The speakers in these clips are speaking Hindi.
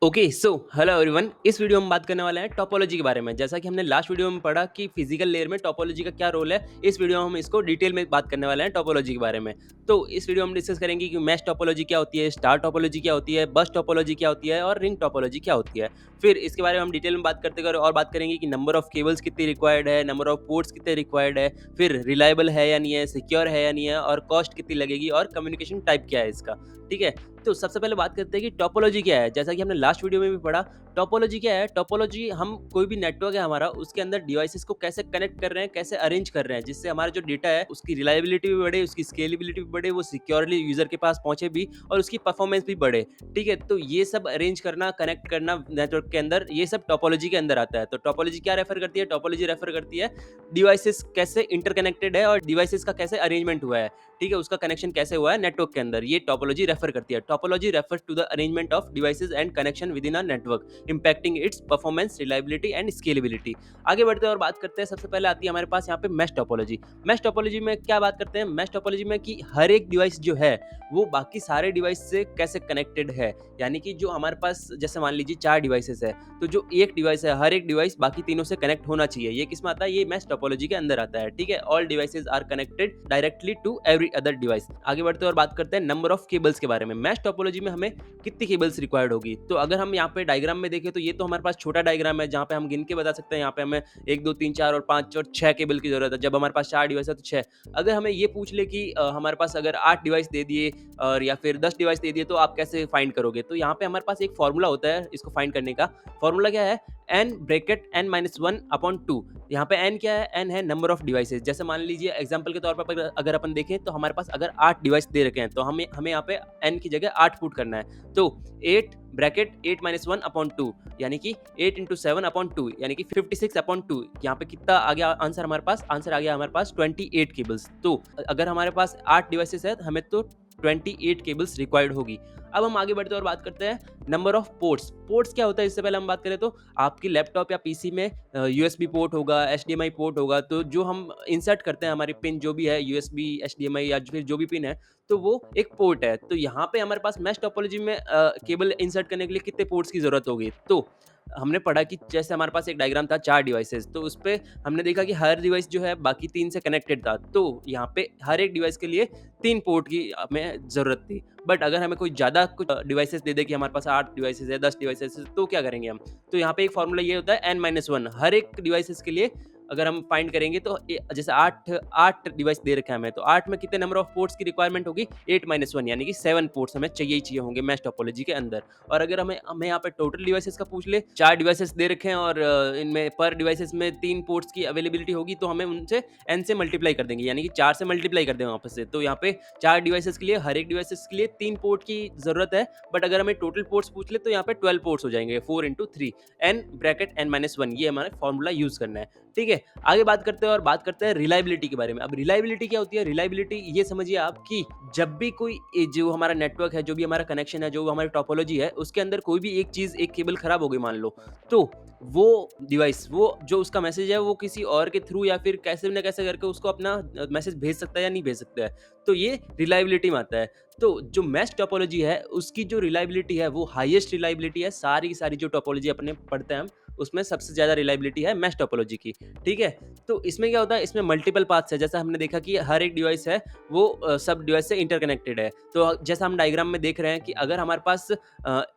Okay so hello everyone. इस वीडियो में बात करने वाले हैं टोपोलॉजी के बारे में। जैसा कि हमने लास्ट वीडियो में पढ़ा कि फिजिकल लेयर में टोपोलॉजी का क्या रोल है, इस वीडियो में हम इसको डिटेल में बात करने वाले हैं टोपोलॉजी के बारे में। तो इस वीडियो में हम डिस्कस करेंगे कि मैश टोपोलॉजी क्या होती है, स्टार टोपोलॉजी क्या होती है, बस टोपोलॉजी क्या होती है और रिंग टोपोलॉजी क्या होती है। फिर इसके बारे में हम डिटेल में बात करते हैं और बात करेंगे कि नंबर ऑफ केबल्स कितनी रिक्वायर्ड है, नंबर ऑफ पोर्ट्स कितने रिक्वायर्ड है, फिर रिलायबल है या नहीं है, सिक्योर है या नहीं है और कॉस्ट कितनी लगेगी और कम्युनिकेशन टाइप क्या है इसका। ठीक है, तो सबसे पहले बात करते हैं कि टोपोलॉजी क्या है। जैसा कि हमने लास्ट वीडियो में भी पढ़ा, टोपोलॉजी क्या है। टोपोलॉजी, हम कोई भी नेटवर्क है हमारा, उसके अंदर डिवाइसेस को कैसे कनेक्ट कर रहे हैं, कैसे अरेंज कर रहे हैं, जिससे हमारा जो डेटा है उसकी रिलायबिलिटी भी बढ़े, उसकी स्केलेबिलिटी भी बढ़े, वो सिक्योरली यूजर के पास पहुंचे भी और उसकी परफॉर्मेंस भी बढ़े। ठीक है, तो ये सब अरेंज करना, कनेक्ट करना नेटवर्क के अंदर, ये सब टोपोलॉजी के अंदर आता है। तो टोपोलॉजी क्या रेफर करती है? टोपोलॉजी रेफर करती है डिवाइसेस कैसे इंटरकनेक्टेड है और डिवाइसेस का कैसे अरेंजमेंट हुआ है। ठीक है, उसका कनेक्शन कैसे हुआ है नेटवर्क के अंदर, ये टोपोलॉजी रेफर करती है। Topology refers to the arrangement of devices and connection within a network, impacting its performance, reliability and scalability. आगे बढ़ते हैं और बात करते हैं, सबसे पहले आती है हमारे पास यहाँ पे मैश टोपोलॉजी। मैश टोपोलॉजी में क्या बात करते हैं? मैश टोपोलॉजी में कि हर एक डिवाइस जो है वो बाकी सारे डिवाइस से कैसे कनेक्टेड है। यानी कि जो हमारे पास, जैसे मान लीजिए 4 डिवाइसेस है, तो जो एक डिवाइस है, हर एक डिवाइस बाकी तीनों से कनेक्ट होना चाहिए। ये किस में आता है? ये मैश टोपोलॉजी के अंदर आता है। ठीक है, all devices are connected directly to every other device. आगे बढ़ते हैं और बात करते हैं नंबर ऑफ केबल्स के बारे में। मैश टोपोलॉजी में हमें कितनी केबल्स रिक्वायर्ड होगी? तो अगर हम यहाँ पे डायग्राम में देखें तो ये तो हमारे पास छोटा डायग्राम है, जहाँ पे हम गिन के बता सकते हैं। यहाँ पे हमें 1 2 3 4 और 5 और 6 केबल की जरूरत है। जब हमारे पास 4 डिवाइस है तो 6। अगर हमें ये पूछ ले कि हमारे पास अगर 8 डिवाइस दे दिए और या फिर 10 डिवाइस दे दिए, तो आप कैसे फाइंड करोगे? तो यहाँ पे हमारे पास एक फॉर्मूला होता है इसको फाइंड करने का। फॉर्मूला क्या है? n bracket n minus 1 upon 2। यहाँ पे n क्या है? n है नंबर ऑफ डिवाइसेस। जैसे मान लीजिए एग्जांपल के तौर पर अगर अपन देखें तो हमारे पास अगर 8 डिवाइस दे रखे हैं, तो हमें हमें यहाँ पे n की जगह 8 पुट करना है। तो 8 ब्रैकेट 8 माइनस 1 अपॉन 2, यानी कि 8 इंटू 7 अपॉन 2, यानी कि 56 अपॉन 2। यहाँ पे कितना आ गया आंसर हमारे पास? आंसर आ गया हमारे पास 28 केबल्स। तो अगर हमारे पास 8 डिवाइसेस है, हमें तो 28 केबल्स रिक्वायर्ड होगी। अब हम आगे बढ़ते हैं और बात करते हैं नंबर ऑफ पोर्ट्स। पोर्ट्स क्या होता है? इससे पहले हम बात करें तो आपकी लैपटॉप या पीसी में यूएसबी पोर्ट होगा, एचडीएमआई पोर्ट होगा। तो जो हम इंसर्ट करते हैं, हमारी पिन जो भी है, यूएसबी, एचडीएमआई या फिर जो भी पिन है, तो वो एक पोर्ट है। तो यहाँ पे हमारे पास मैश टोपोलॉजी में केबल इंसर्ट करने के लिए कितने पोर्ट्स की जरूरत होगी? तो हमने पढ़ा कि जैसे हमारे पास एक डायग्राम था 4 डिवाइसेस, तो उस पे हमने देखा कि हर डिवाइस जो है बाकी 3 से कनेक्टेड था। तो यहाँ पे हर एक डिवाइस के लिए 3 पोर्ट की हमें ज़रूरत थी। बट अगर हमें कोई ज़्यादा कुछ डिवाइसेस दे दे कि हमारे पास 8 डिवाइसेस है, 10 डिवाइसेस है, तो क्या करेंगे हम? तो यहाँ पे एक फॉर्मूला ये होता है n-1। हर एक डिवाइसेस के लिए अगर हम फाइंड करेंगे तो जैसे 8 डिवाइस दे रखे हैं हमें, तो 8 में कितने नंबर ऑफ पोर्ट्स की रिक्वायरमेंट होगी? 8-1, यानी कि 7 पोर्ट्स हमें चाहिए ही चाहिए होंगे मैश टोपोलॉजी के अंदर। और अगर हमें हमें यहाँ पे टोटल डिवाइसेस का पूछ ले, 4 डिवाइसेस दे रखे हैं और इनमें पर डिवाइसेस में 3 पोर्ट्स की अवेलेबिलिटी होगी, तो हमें उनसे n से मल्टीप्लाई कर देंगे, यानी कि 4 से मल्टीप्लाई कर देंगे वापस से। तो यहाँ पे 4 डिवाइसेस के लिए, हर एक डिवाइसेस के लिए 3 पोर्ट की जरूरत है। बट अगर हमें टोटल पोर्ट्स पूछ ले तो यहाँ पे 12 पोर्ट्स हो जाएंगे, 4 इंटू 3, n ब्रैकेट n-1। ये हमारा फॉर्मूला यूज करना है। ठीक है, आगे बात करते हैं और बात करते हैं रिलायबिलिटी के बारे में। अब रिलायबिलिटी क्या होती है? रिलायबिलिटी ये समझिए आप कि जब भी कोई जो हमारा नेटवर्क है, जो भी हमारा कनेक्शन है, जो हमारी टोपोलॉजी है, उसके अंदर कोई भी एक चीज़, एक केबल खराब हो गई मान लो, तो वो डिवाइस, वो जो उसका मैसेज है, वो किसी और के थ्रू या फिर कैसे न कैसे करके उसको अपना मैसेज भेज सकता है या नहीं भेज सकता है। तो ये रिलायबिलिटी में आता है। तो जो मैश टोपोलॉजी है, उसकी जो रिलायबिलिटी है, वो हाईएस्ट रिलायबिलिटी है। सारी की सारी जो टोपोलॉजी अपने पढ़ते हैं हम, उसमें सबसे ज़्यादा रिलायबिलिटी है मैश टोपोलॉजी की। ठीक है, तो इसमें क्या होता है? इसमें मल्टीपल पाथ्स है। जैसा हमने देखा कि हर एक डिवाइस है वो सब डिवाइस से इंटरकनेक्टेड है। तो जैसा हम डायग्राम में देख रहे हैं कि अगर हमारे पास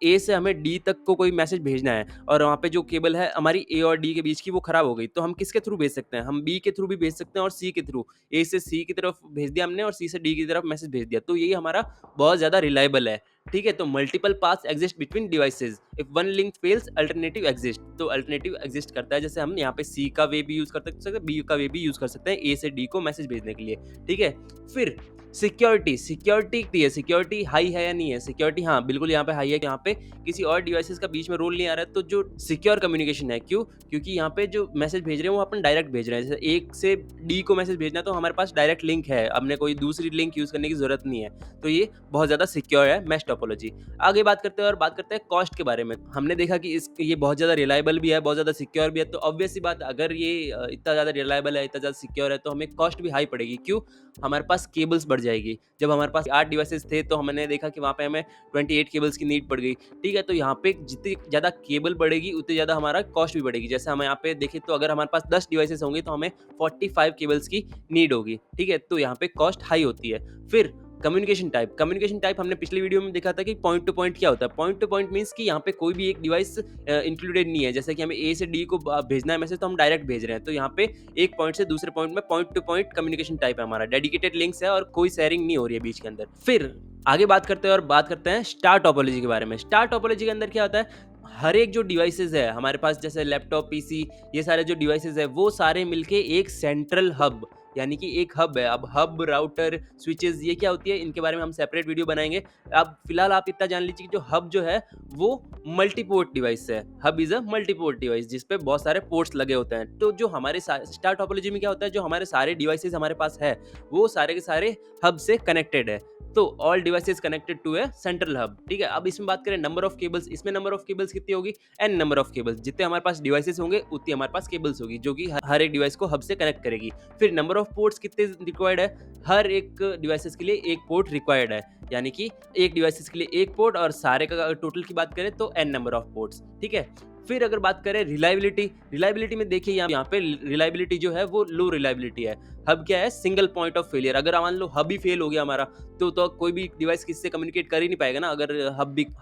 ए से हमें डी तक को कोई मैसेज भेजना है और वहाँ पे जो केबल है हमारी ए और डी के बीच की, वो खराब हो गई, तो हम किसके थ्रू भेज सकते हैं? हम बी के थ्रू भी भेज सकते हैं और सी के थ्रू। ए से सी की तरफ भेज दिया हमने और सी से डी की तरफ मैसेज भेज दिया, तो यही हमारा बहुत ज़्यादा रिलायबल है। ठीक है, तो multiple paths exist between devices. If one link fails, alternative exist. तो अल्टरनेटिव एग्जिस्ट करता है। जैसे हम यहाँ पे सी का वे भी यूज कर सकते हैं, बी का वे भी यूज कर सकते हैं ए से डी को मैसेज भेजने के लिए। ठीक है, फिर सिक्योरिटी। सिक्योरिटी कितनी है? सिक्योरिटी हाई है या नहीं है? सिक्योरिटी हाँ बिल्कुल यहाँ पे हाई है। यहाँ पे किसी और डिवाइसेस का बीच में रोल नहीं आ रहा है, तो जो सिक्योर कम्युनिकेशन है। क्यों? क्योंकि यहाँ पे जो मैसेज भेज रहे हैं वो अपन डायरेक्ट भेज रहे हैं। जैसे एक से डी को मैसेज भेजना, तो हमारे पास डायरेक्ट लिंक है, हमने कोई दूसरी लिंक यूज करने की जरूरत नहीं है। तो ये बहुत ज़्यादा सिक्योर है मैश टोपोलॉजी। आगे बात करते हैं और बात करते हैं कॉस्ट के बारे में। हमने देखा कि ये बहुत ज़्यादा रिलायबल भी है, बहुत ज़्यादा सिक्योर भी है। तो ऑब्वियस सी बात, अगर ये इतना ज़्यादा रिलायबल है, इतना ज़्यादा सिक्योर है, तो हमें कॉस्ट भी हाई पड़ेगी। क्यों? हमारे पास केबल्स बढ़ बढ़ जाएगी। जब हमारे पास 8 डिवाइसेस थे तो हमने देखा कि वहाँ पे हमें 28 केबल्स की नीड पड़ गई, ठीक है? तो यहाँ पे जितनी ज़्यादा केबल बढ़ेगी उतनी ज़्यादा हमारा कॉस्ट भी बढ़ेगी। जैसे हम यहाँ पे देखें तो अगर हमारे पास 10 डिवाइसेस होंगे तो हमें 45 केबल्स की नीड होगी, ठीक है? तो यहाँ पे कॉस्ट हाई होती है। फिर कम्युनिकेशन टाइप हमने पिछली वीडियो में देखा था कि पॉइंट टू पॉइंट क्या होता है। पॉइंट टू पॉइंट मीन्स कि यहाँ पे कोई भी एक डिवाइस इंक्लूडेड नहीं है। जैसे कि हमें ए से डी को भेजना है मैसेज, तो हम डायरेक्ट भेज रहे हैं। तो यहाँ पे एक पॉइंट से दूसरे पॉइंट में point two point communication type है हमारा, डेडिकेटेड लिंक्स है और कोई शेयरिंग नहीं हो रही है बीच के अंदर। फिर आगे बात करते हैं और बात करते हैं स्टार टोपोलॉजी के बारे में। स्टार टोपोलॉजी के अंदर क्या होता है, हर एक जो डिवाइसेस है हमारे पास, जैसे लैपटॉप, पीसी, ये सारे जो डिवाइसेस है वो सारे मिलके एक सेंट्रल हब, यानी कि एक हब है। अब हब, राउटर, स्विचेस, ये क्या होती है, इनके बारे में हम सेपरेट वीडियो बनाएंगे। अब फिलहाल आप इतना जान लीजिए कि जो हब जो है वो मल्टीपोर्ट डिवाइस है। Hub is a multiport device जिसपे बहुत सारे पोर्ट्स लगे होते हैं। तो जो हमारे स्टार टोपोलॉजी में क्या होता है, जो हमारे सारे डिवाइसेस हमारे पास है वो सारे के सारे हब से कनेक्टेड है। तो all devices connected to a central hub, ठीक है। अब इसमें बात करें नंबर ऑफ केबल्स, इसमें नंबर ऑफ केबल्स कितनी होगी, एन नंबर ऑफ केबल्स। जितने हमारे पास डिवाइसेस होंगे उतनी हमारे पास केबल्स होगी जो कि हर एक डिवाइस को हब से कनेक्ट करेगी। फिर नंबर ऑफ पोर्ट्स कितने रिक्वायर्ड है, हर एक डिवाइसेस के लिए एक पोर्ट रिक्वायर्ड है, यानी कि एक डिवाइसेस के लिए एक पोर्ट, और सारे का टोटल की बात करें तो एन नंबर ऑफ पोर्ट्स, ठीक है। फिर अगर बात करें रिलायबिलिटी में देखिए यहाँ पे रिलायबिलिटी जो है वो लो रिलायबिलिटी है। हब क्या है, सिंगल पॉइंट ऑफ फेलियर। अगर मान लो हब ही फेल हो गया हमारा तो कोई भी डिवाइस किससे कम्युनिकेट कर ही नहीं पाएगा ना, अगर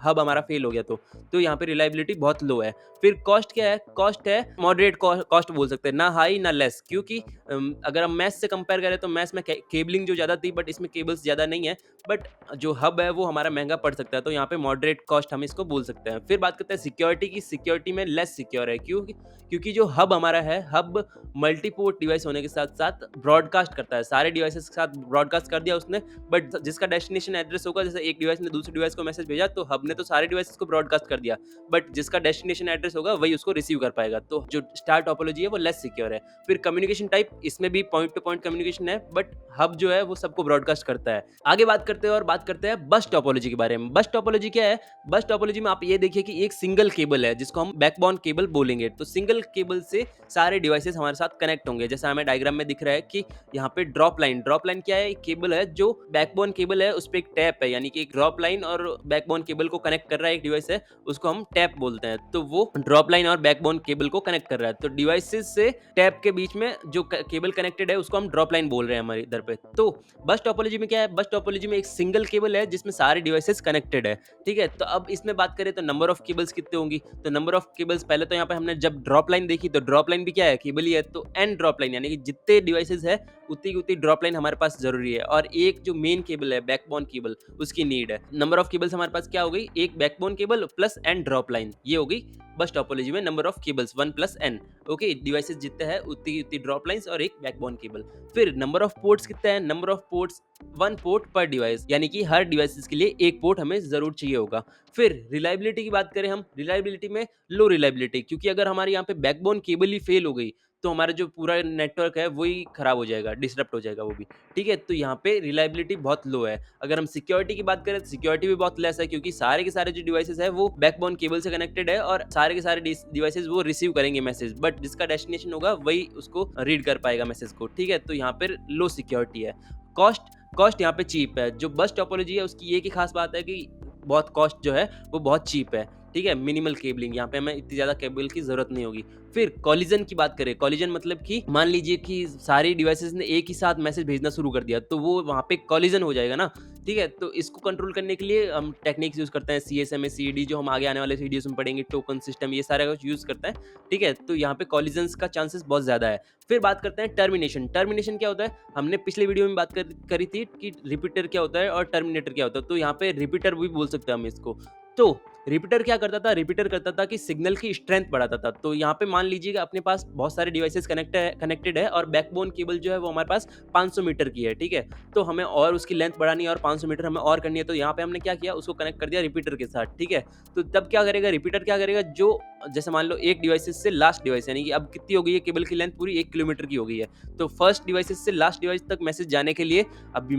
हब हमारा फेल हो गया तो यहाँ पे रिलायबिलिटी बहुत लो है। फिर कॉस्ट क्या है, कॉस्ट है मॉडरेट कॉस्ट बोल सकते हैं, ना हाई ना लेस, क्योंकि अगर हम मैथ से कंपेयर करें तो मैथ में केबलिंग जो ज़्यादा थी बट इसमें केबल्स ज़्यादा नहीं है, बट जो हब है वो हमारा महंगा पड़ सकता है, तो यहाँ पे मॉडरेट कॉस्ट हम इसको बोल सकते हैं। फिर बात करते हैं सिक्योरिटी की। सिक्योरिटी में लेस सिक्योर है, क्योंकि जो हब हमारा है, हब मल्टीपोर्ट डिवाइस होने के साथ साथ ब्रॉडकास्ट करता है, सारे डिवाइसेस के साथ ब्रॉडकास्ट कर दिया उसने, बट जिसका डेस्टिनेशन एड्रेस होगा, जैसे एक डिवाइस ने दूसरे डिवाइस को मैसेज भेजा तो हब ने तो सारे डिवाइसेस को ब्रॉडकास्ट कर दिया, बट जिसका डेस्टिनेशन एड्रेस होगा वही उसको रिसीव कर पाएगा। तो जो स्टार टोपोलॉजी है वो लेस सिक्योर है। फिर कम्युनिकेशन टाइप, इसमें भी पॉइंट टू पॉइंट कम्युनिकेशन है, बट हब जो है वो सबको ब्रॉडकास्ट करता है। आगे बात करते हैं और बात करते हैं बस टोपोलॉजी के बारे में। बस टोपोलॉजी क्या है, बस टोपोलॉजी में आप ये देखिए कि एक सिंगल केबल है जिसको हम बैकबोन केबल बोलेंगे। तो सिंगल केबल से सारे डिवाइसेस हमारे साथ कनेक्ट होंगे। जैसा हमें डायग्राम में दिख रहा है कि यहाँ पे ड्रॉप लाइन क्या है, एक केबल है जो बैकबोन केबल है, उस पे एक टैप है, यानी कि एक ड्रॉप लाइन और बैकबोन केबल को कनेक्ट कर रहा है एक डिवाइस है, उसको हम टैप बोलते हैं। तो वो ड्रॉप लाइन और बैकबोन केबल को कनेक्ट कर रहा है। तो डिवाइसेस से टैप के बीच में जो केबल कनेक्टेड है उसको हम ड्रॉप लाइन बोल रहे हैं हमारे इधर पे। तो बस टोपोलॉजी में क्या है, बस टोपोलॉजी में एक सिंगल केबल है जिसमें सारे डिवाइसेस कनेक्टेड है, ठीक है। तो अब इसमें बात करें तो नंबर ऑफ केबल्स कितने होंगी, तो नंबर ऑफ केबल्स, पहले तो यहाँ पे हमने जब ड्रॉप लाइन देखी तो ड्रॉप लाइन भी क्या है, केबल ही है, तो एन ड्रॉप लाइन, यानी कि जितने डिवाइसेस है उतनी की उतनी ड्रॉप लाइन हमारे पास जरूरी है, और एक जो मेन केबल है बैकबोन केबल उसकी नीड है। नंबर ऑफ केबल्स हमारे पास क्या हो गई, एक backbone cable plus n drop line, ये हो गई बस टोपोलॉजी में number of cables 1 plus n. Okay, devices जितने हैं उतनी उतनी ड्रॉप लाइंस और एक बैकबोन केबल। फिर नंबर ऑफ पोर्ट्स कितने हैं, नंबर ऑफ पोर्ट्स 1 पोर्ट पर डिवाइस, यानी कि हर डिवाइसेस के लिए एक पोर्ट हमें जरूर चाहिए होगा। फिर रिलायबिलिटी की बात करें हम, रिलायबिलिटी में लो रिलायबिलिटी, क्योंकि अगर हमारे यहाँ पे बैकबोन केबल ही फेल हो गई तो हमारा जो पूरा नेटवर्क है वही खराब हो जाएगा, डिसरप्ट हो जाएगा वो भी, ठीक है। तो यहाँ पे रिलायबिलिटी बहुत लो है। अगर हम सिक्योरिटी की बात करें तो सिक्योरिटी भी बहुत लेस है, क्योंकि सारे के सारे जो डिवाइसेस है वो बैकबोन केबल से कनेक्टेड है और सारे के सारे डिवाइसेस वो रिसीव करेंगे मैसेज, बट जिसका डेस्टिनेशन होगा वही उसको रीड कर पाएगा मैसेज को, ठीक है। तो यहाँ पर लो सिक्योरिटी है। कॉस्ट यहाँ पे चीप है। जो बस टोपोलॉजी है उसकी एक ही खास बात है कि बहुत कॉस्ट जो है वो बहुत चीप है, ठीक है। मिनिमल केबलिंग, यहाँ पे हमें इतनी ज़्यादा केबल की ज़रूरत नहीं होगी। फिर कॉलिजन की बात करें, कॉलिजन मतलब कि मान लीजिए कि सारी डिवाइसेस ने एक ही साथ मैसेज भेजना शुरू कर दिया तो वो वहाँ पे कॉलिजन हो जाएगा ना, ठीक है। तो इसको कंट्रोल करने के लिए हम टेक्निक्स यूज़ करते हैं, CSMA CED, जो हम आगे आने वाले वीडियोस में पढ़ेंगे, टोकन सिस्टम, ये सारा कुछ यूज़ करते हैं, ठीक है। तो यहाँ पे कॉलिजन्स का चांसेस बहुत ज़्यादा है। फिर बात करते हैं टर्मिनेशन। टर्मिनेशन क्या होता है, हमने पिछले वीडियो में बात करी थी कि रिपीटर क्या होता है और टर्मिनेटर क्या होता है। तो यहाँ पे रिपीटर भी बोल सकते हैं हम इसको। तो रिपीटर क्या करता था, रिपीटर करता था कि सिग्नल की स्ट्रेंथ बढ़ाता था। तो यहाँ पे मान लीजिएगा अपने पास बहुत सारे डिवाइसेस कनेक्टेड है और बैकबोन केबल जो है वो हमारे पास 500 मीटर की है, ठीक है। तो हमें और उसकी लेंथ बढ़ानी है और 500 मीटर हमें और करनी है, तो यहाँ पे हमने क्या किया, उसको कनेक्ट कर दिया रिपीटर के साथ, ठीक है। तो तब क्या करेगा रिपीटर, क्या करेगा, जो जैसे मान लो एक डिवाइसेस से लास्ट डिवाइस, यानी कि अब कितनी हो गई है केबल की लेंथ, पूरी 1 किलोमीटर की हो गई है। तो फर्स्ट डिवाइसेस से लास्ट डिवाइस तक मैसेज जाने के लिए अब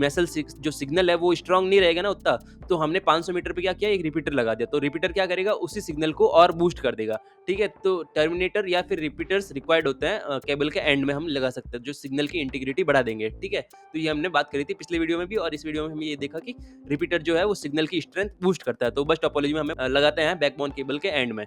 जो सिग्नल है वो स्ट्रांग नहीं रहेगा ना उतना, तो हमने 500 मीटर पे क्या किया, एक रिपीटर लगा दिया। तो रिपीटर क्या करेगा, उसी सिग्नल को और बूस्ट कर देगा। ठीक है, तो टर्मिनेटर या फिर रिपीटर्स रिक्वायर्ड होते हैं केबल के एंड में हम लगा सकते हैं, जो सिग्नल की इंटीग्रिटी बढ़ा देंगे। ठीक है, तो ये हमने बात करी थी पिछले वीडियो में भी, और इस वीडियो में हमने ये देखा कि रिपीटर जो है वो सिग्नल की स्ट्रेंथ बूस्ट करता है। तो बस टोपोलॉजी में हमें लगाते हैं बैकबोन केबल के एंड में।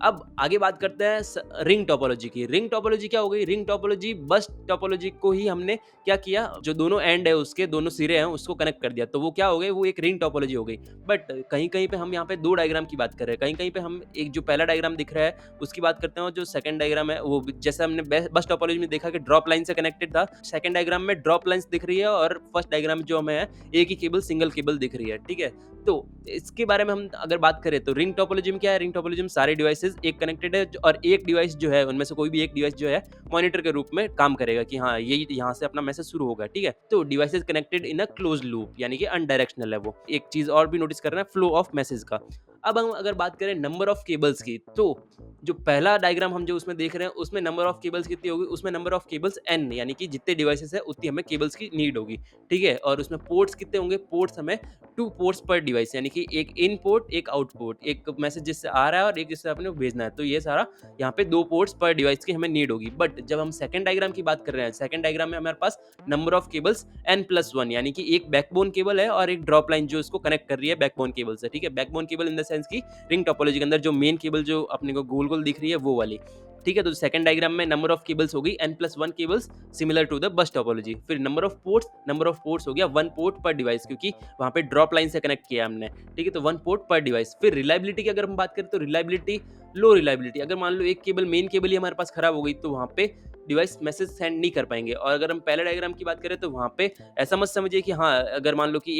अब आगे बात करते हैं रिंग टोपोलॉजी की। रिंग टोपोलॉजी क्या हो गई, रिंग टोपोलॉजी बस टोपोलॉजी को ही हमने क्या किया, जो दोनों एंड है उसके दोनों सिरे हैं उसको कनेक्ट कर दिया, तो वो क्या हो गई, वो एक रिंग टोपोलॉजी हो गई। बट कहीं कहीं पे हम यहाँ पे 2 डायग्राम की बात कर रहे हैं, कहीं कहीं पे हम एक जो पहला डायग्राम दिख रहा है उसकी बात करते हैं, और जो सेकंड डायग्राम है वो जैसे हमने बस टोपोलॉजी में देखा कि ड्रॉप लाइन से कनेक्टेड था, सेकंड डायग्राम में ड्रॉप लाइन्स दिख रही है, और फर्स्ट डायग्राम जो हमें है एक ही केबल, सिंगल केबल दिख रही है। ठीक है, तो इसके बारे में हम अगर बात करें तो रिंग टोपोलॉजी में क्या है, रिंग टोपोलॉजी में सारे डिवाइसेस एक कनेक्टेड है, और एक डिवाइस जो है उनमें से कोई भी एक डिवाइस जो है मॉनिटर के रूप में काम करेगा कि हाँ ये यहाँ से अपना मैसेज शुरू होगा। ठीक है, तो devices connected in a close loop, यानी कि अनडायरेक्शनल है वो। एक चीज और भी नोटिस करना है, फ्लो ऑफ मैसेज का। अब हम अगर बात करें नंबर ऑफ केबल्स की, तो जो पहला डायग्राम हम जो उसमें देख रहे हैं उसमें नंबर ऑफ केबल्स कितनी होगी, उसमें नंबर ऑफ केबल्स n, यानी कि जितने डिवाइसेस है उतनी हमें केबल्स की नीड होगी। ठीक है, और उसमें पोर्ट्स कितने होंगे, पोर्ट्स हमें 2 पोर्ट्स पर डिवाइस, यानी कि एक इन पोर्ट एक आउट पोर्ट, एक मैसेज जिससे आ रहा है और एक जिससे अपने को भेजना है, तो ये सारा यहाँ पे 2 पोर्ट्स पर डिवाइस की हमें नीड होगी। बट जब हम सेकंड डायग्राम की बात कर रहे हैं, सेकंड डायग्राम में हमारे पास नंबर ऑफ केबल्स n+1, यानी कि एक बैकबोन केबल है और एक ड्रॉप लाइन जो इसको कनेक्ट कर रही है बैकबोन केबल से। ठीक है, backbone cable in the sense की रिंग टोपोलॉजी के अंदर जो मेन केबल जो अपने को गोल गोल दिख रही है वो वाली। ठीक है, तो सेकंड डायग्राम में नंबर ऑफ केबल्स होगी n+1 cables, similar to the bus topology. फिर नंबर ऑफ पोर्ट्स हो गया 1 पोर्ट पर डिवाइस, क्योंकि वहां पे ड्रॉप लाइन से कनेक्ट किया हमने। ठीक है, तो 1 पोर्ट पर डिवाइस। फिर रिलायबिलिटी की अगर हम बात करें तो रिलायबिलिटी, लो रिलायबिलिटी, अगर मान लो एक केबल मेन केबल ही हमारे पास खराब हो गई तो वहां पे डिवाइस मैसेज सेंड नहीं कर पाएंगे। और अगर हम पहले डायग्राम की बात करें तो वहाँ पे ऐसा मत समझिए कि हाँ अगर मान लो कि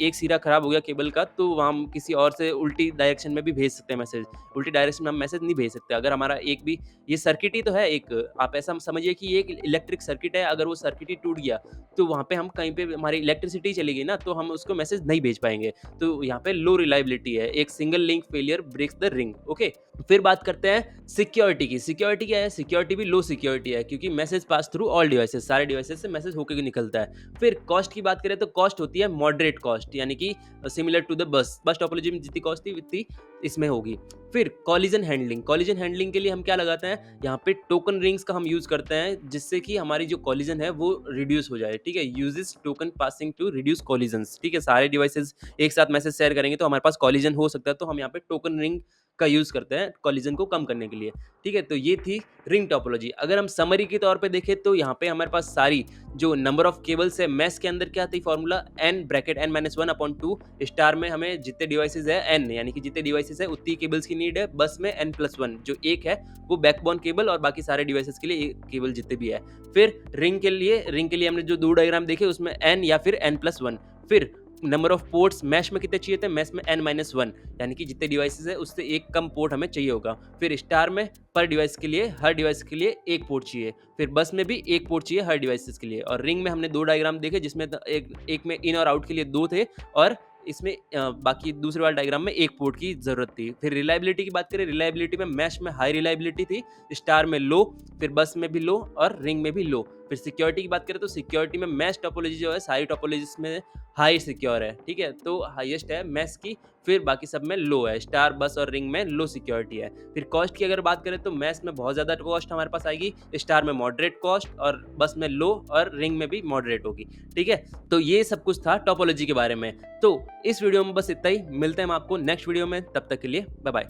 एक सिरा खराब हो गया केबल का तो वहाँ हम किसी और से उल्टी डायरेक्शन में भी भेज सकते हैं मैसेज, उल्टी डायरेक्शन में हम मैसेज नहीं भेज सकते। अगर हमारा एक भी ये सर्किट ही तो है एक, आप ऐसा समझिए कि ये एक इलेक्ट्रिक सर्किट है, अगर वो सर्किट ही टूट गया तो वहाँ पे हम कहीं पे हमारी इलेक्ट्रिसिटी चली गई ना तो हम उसको मैसेज नहीं भेज पाएंगे। तो यहाँ पे लो रिलायबिलिटी है, एक single link failure breaks the ring. Okay, फिर बात करते हैं सिक्योरिटी की। सिक्योरिटी क्या है, सिक्योरिटी भी लो सिक्योरिटी है, क्योंकि message pass through all devices, सारे डिवाइसेस से मैसेज होकर निकलता है। फिर कॉस्ट की बात करें तो कॉस्ट होती है मॉडरेट कॉस्ट, यानी कि similar to the bus topology में जितनी कॉस्ट थी उतनी इसमें होगी। फिर कॉलिजन हैंडलिंग, कॉलिजन हैंडलिंग के लिए हम क्या लगाते हैं, यहाँ पे टोकन रिंग्स का हम यूज करते हैं, जिससे कि हमारी जो कॉलिजन है वो रिड्यूस हो जाए। ठीक है, uses token passing to reduce collisions. ठीक है, सारे डिवाइसेस एक साथ मैसेज शेयर करेंगे तो हमारे पास कॉलिजन हो सकता है, तो हम यहाँ पे टोकन रिंग का यूज करते हैं कॉलिजन को कम करने के लिए। ठीक है, तो ये थी रिंग टोपोलॉजी। अगर हम समरी के तौर पे देखें तो यहाँ पे हमारे पास सारी जो नंबर ऑफ केबल्स है, मैश के अंदर क्या थी formula, n bracket n-1/2, star में हमें जितने डिवाइसेस है n, यानी कि जितने डिवाइसेस है उतनी केबल्स की नीड है। बस में n+1 जो एक है वो बैकबोन केबल, और बाकी सारे डिवाइसेस के लिए केबल जितने भी है। फिर रिंग के लिए हमने जो 2 डायग्राम देखे उसमें n या फिर n+1। फिर नंबर ऑफ पोर्ट्स मैश में कितने चाहिए थे, मैश में n-1, यानी कि जितने डिवाइसेस है उससे एक कम पोर्ट हमें चाहिए होगा। फिर स्टार में पर डिवाइस के लिए, हर डिवाइस के लिए एक पोर्ट चाहिए। फिर बस में भी एक पोर्ट चाहिए हर डिवाइसेस के लिए। और रिंग में हमने 2 डायग्राम देखे, जिसमें एक में इन और आउट के लिए 2 थे, और इसमें बाकी दूसरे वाले डायग्राम में एक पोर्ट की जरूरत थी। फिर रिलायबिलिटी की बात करें, रिलायबिलिटी में मैश में हाई रिलायबिलिटी थी, स्टार में लो, फिर बस में भी लो और रिंग में भी लो। फिर सिक्योरिटी की बात करें तो सिक्योरिटी में मैश टोपोलॉजी जो है सारी टोपोलॉजीज में हाई सिक्योर है। ठीक है, तो हाईएस्ट है मैश की, फिर बाकी सब में लो है, स्टार बस और रिंग में लो सिक्योरिटी है। फिर कॉस्ट की अगर बात करें तो मैश में बहुत ज़्यादा कॉस्ट हमारे पास आएगी, स्टार में मॉडरेट कॉस्ट, और बस में लो और रिंग में भी मॉडरेट होगी। ठीक है, तो ये सब कुछ था टोपोलॉजी के बारे में। तो इस वीडियो में बस इतना ही, मिलते हैं हम आपको नेक्स्ट वीडियो में, तब तक के लिए बाय बाय।